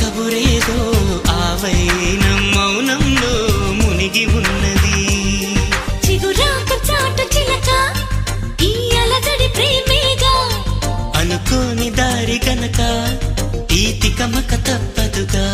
కబురేదో ఆవైనం మౌనంలో మునిగి ఉన్నది. చిగురాకు చాటు చిలక ఈ అలజడి ప్రేమేగా, అనుకోని దారి గనక ఈ తికమక తప్పదుగా.